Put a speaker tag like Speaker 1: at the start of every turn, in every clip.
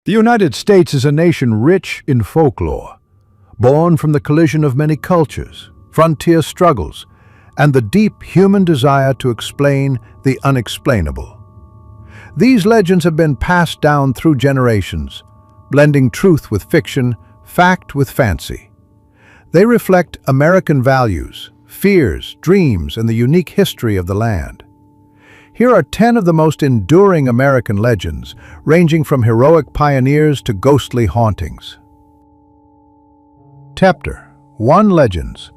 Speaker 1: The United States is a nation rich in folklore, born from the collision of many cultures, frontier struggles, and the deep human desire to explain the unexplainable. These legends have been passed down through generations, blending truth with fiction, fact with fancy. They reflect American values, fears, dreams, and the unique history of the land. Here are 10 of the most enduring American legends, ranging from heroic pioneers to ghostly hauntings. Chapter 1. Legends.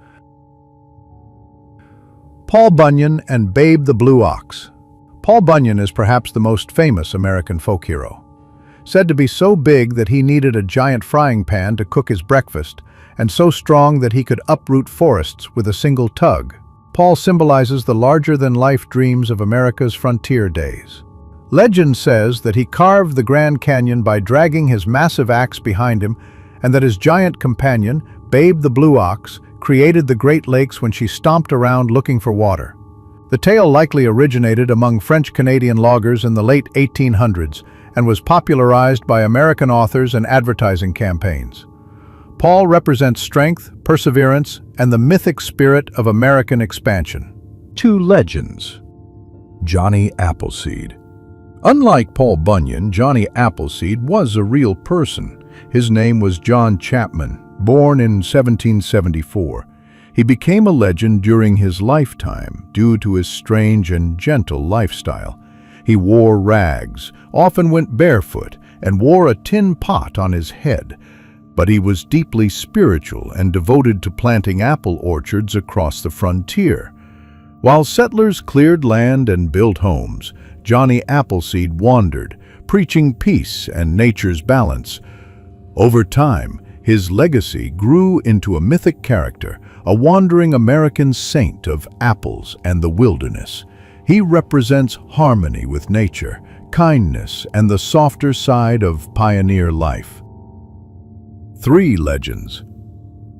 Speaker 1: Paul Bunyan and Babe the Blue Ox. Paul Bunyan is perhaps the most famous American folk hero. Said to be so big that he needed a giant frying pan to cook his breakfast, and so strong that he could uproot forests with a single tug. Paul symbolizes the larger-than-life dreams of America's frontier days. Legend says that he carved the Grand Canyon by dragging his massive axe behind him, and that his giant companion, Babe the Blue Ox, created the Great Lakes when she stomped around looking for water. The tale likely originated among French-Canadian loggers in the late 1800s and was popularized by American authors and advertising campaigns. Paul represents strength, perseverance, and the mythic spirit of American expansion. 2 legends. Johnny Appleseed. Unlike Paul Bunyan, Johnny Appleseed was a real person. His name was John Chapman, born in 1774. He became a legend during his lifetime due to his strange and gentle lifestyle. He wore rags, often went barefoot, and wore a tin pot on his head. But he was deeply spiritual and devoted to planting apple orchards across the frontier. While settlers cleared land and built homes, Johnny Appleseed wandered, preaching peace and nature's balance. Over time, his legacy grew into a mythic character, a wandering American saint of apples and the wilderness. He represents harmony with nature, kindness, and the softer side of pioneer life. 3 legends.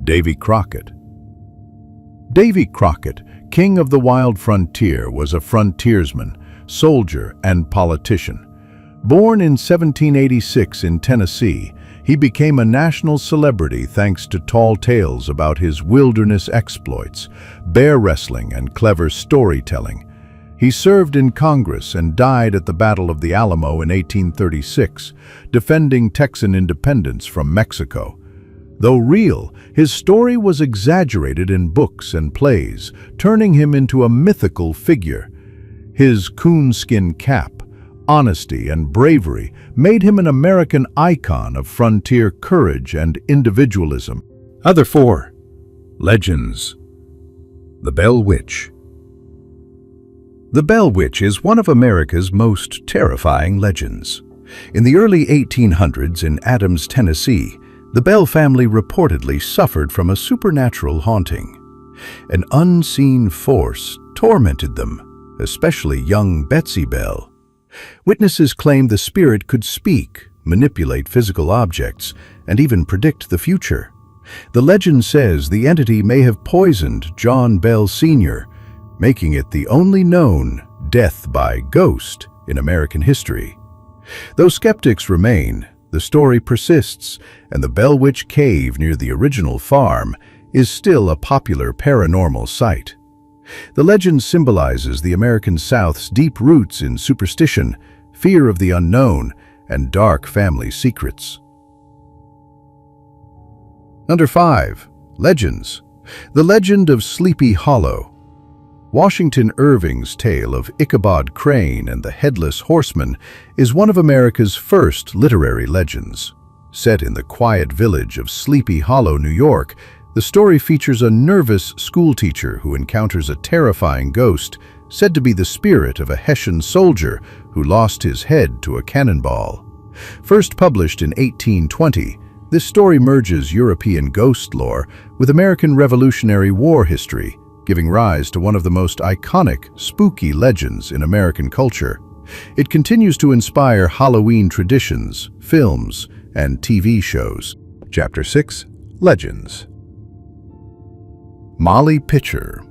Speaker 1: Davy Crockett. Davy Crockett, king of the wild frontier, was a frontiersman, soldier, and politician. Born in 1786 in Tennessee, he became a national celebrity thanks to tall tales about his wilderness exploits, bear wrestling, and clever storytelling. He served in Congress and died at the Battle of the Alamo in 1836, defending Texan independence from Mexico. Though real, his story was exaggerated in books and plays, turning him into a mythical figure. His coonskin cap, honesty, and bravery made him an American icon of frontier courage and individualism. Other 4 legends. The Bell Witch. The Bell Witch is one of America's most terrifying legends. In the early 1800s in Adams, Tennessee, the Bell family reportedly suffered from a supernatural haunting. An unseen force tormented them, especially young Betsy Bell. Witnesses claimed the spirit could speak, manipulate physical objects, and even predict the future. The legend says the entity may have poisoned John Bell Sr., making it the only known death by ghost in American history. Though skeptics remain, the story persists, and the Bell Witch Cave near the original farm is still a popular paranormal site. The legend symbolizes the American South's deep roots in superstition, fear of the unknown, and dark family secrets. Number 5. Legends. The Legend of Sleepy Hollow. Washington Irving's tale of Ichabod Crane and the Headless Horseman is one of America's first literary legends. Set in the quiet village of Sleepy Hollow, New York, the story features a nervous schoolteacher who encounters a terrifying ghost, said to be the spirit of a Hessian soldier who lost his head to a cannonball. First published in 1820, this story merges European ghost lore with American Revolutionary War history, giving rise to one of the most iconic, spooky legends in American culture. It continues to inspire Halloween traditions, films, and TV shows. Chapter 6. Legends. Molly Pitcher.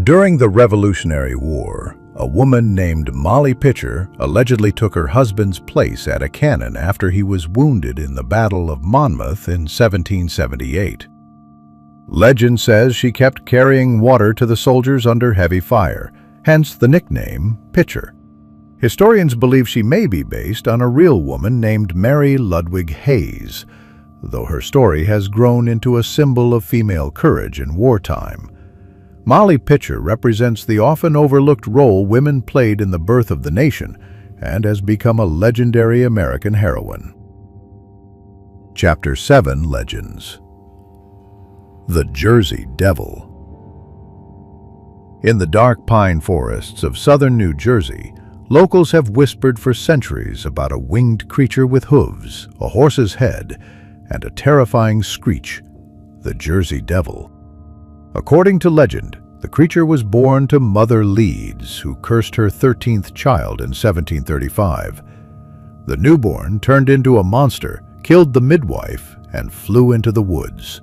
Speaker 1: During the Revolutionary War, A woman named Molly Pitcher allegedly took her husband's place at a cannon after he was wounded in the Battle of Monmouth in 1778. Legend says she kept carrying water to the soldiers under heavy fire, hence the nickname Pitcher. Historians believe she may be based on a real woman named Mary Ludwig Hayes, though her story has grown into a symbol of female courage in wartime. Molly Pitcher represents the often overlooked role women played in the birth of the nation and has become a legendary American heroine. Chapter 7 Legends. The Jersey Devil. In the dark pine forests of southern New Jersey, locals have whispered for centuries about a winged creature with hooves, a horse's head, and a terrifying screech, the Jersey Devil. According to legend, the creature was born to Mother Leeds, who cursed her 13th child in 1735. The newborn turned into a monster, killed the midwife, and flew into the woods.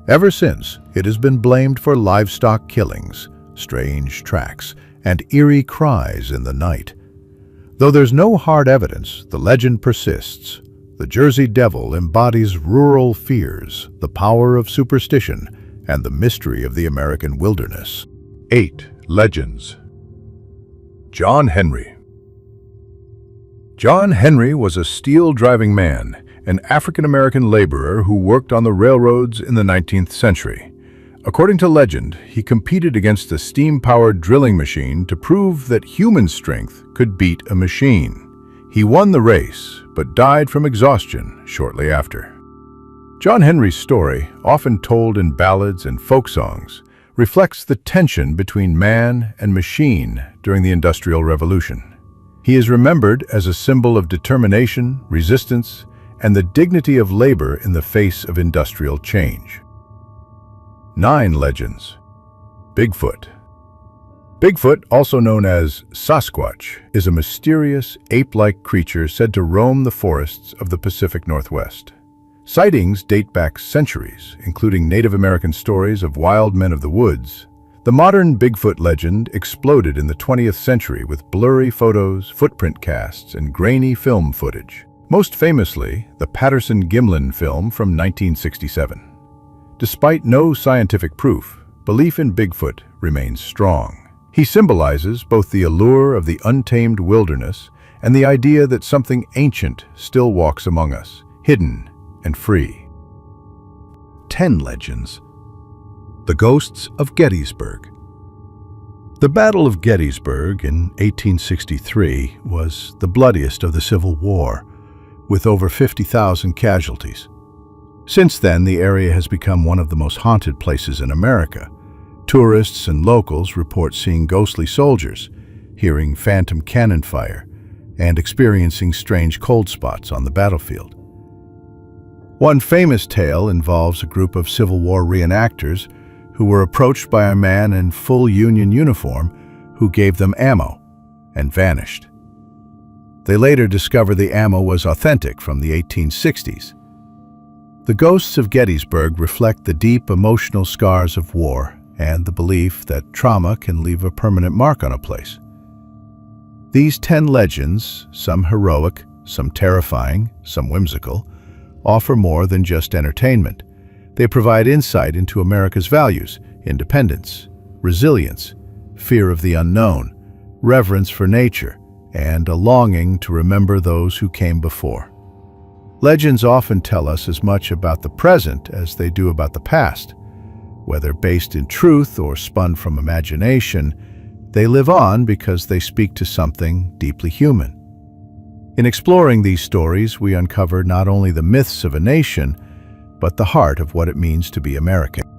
Speaker 1: Ever since, it has been blamed for livestock killings, strange tracks, and eerie cries in the night. Though there's no hard evidence, the legend persists. The Jersey Devil embodies rural fears, the power of superstition, and the mystery of the American wilderness. 8. Legends. John Henry. John Henry was a steel-driving man, an African-American laborer who worked on the railroads in the 19th century. According to legend, he competed against a steam-powered drilling machine to prove that human strength could beat a machine. He won the race, but died from exhaustion shortly after. John Henry's story, often told in ballads and folk songs, reflects the tension between man and machine during the Industrial Revolution. He is remembered as a symbol of determination, resistance, and the dignity of labor in the face of industrial change. 9 Legends. Bigfoot. Bigfoot, also known as Sasquatch, is a mysterious, ape-like creature said to roam the forests of the Pacific Northwest. Sightings date back centuries, including Native American stories of wild men of the woods. The modern Bigfoot legend exploded in the 20th century with blurry photos, footprint casts, and grainy film footage. Most famously, the Patterson-Gimlin film from 1967. Despite no scientific proof, belief in Bigfoot remains strong. He symbolizes both the allure of the untamed wilderness and the idea that something ancient still walks among us, hidden and free. 10 Legends. The Ghosts of Gettysburg. The Battle of Gettysburg in 1863 was the bloodiest of the Civil War, with over 50,000 casualties. Since then, the area has become one of the most haunted places in America. Tourists and locals report seeing ghostly soldiers, hearing phantom cannon fire, and experiencing strange cold spots on the battlefield. One famous tale involves a group of Civil War reenactors who were approached by a man in full Union uniform who gave them ammo and vanished. They later discovered the ammo was authentic from the 1860s. The ghosts of Gettysburg reflect the deep emotional scars of war and the belief that trauma can leave a permanent mark on a place. These 10 legends, some heroic, some terrifying, some whimsical, offer more than just entertainment. They provide insight into America's values: independence, resilience, fear of the unknown, reverence for nature, and a longing to remember those who came before. Legends often tell us as much about the present as they do about the past. Whether based in truth or spun from imagination, they live on because they speak to something deeply human. In exploring these stories, we uncover not only the myths of a nation, but the heart of what it means to be American.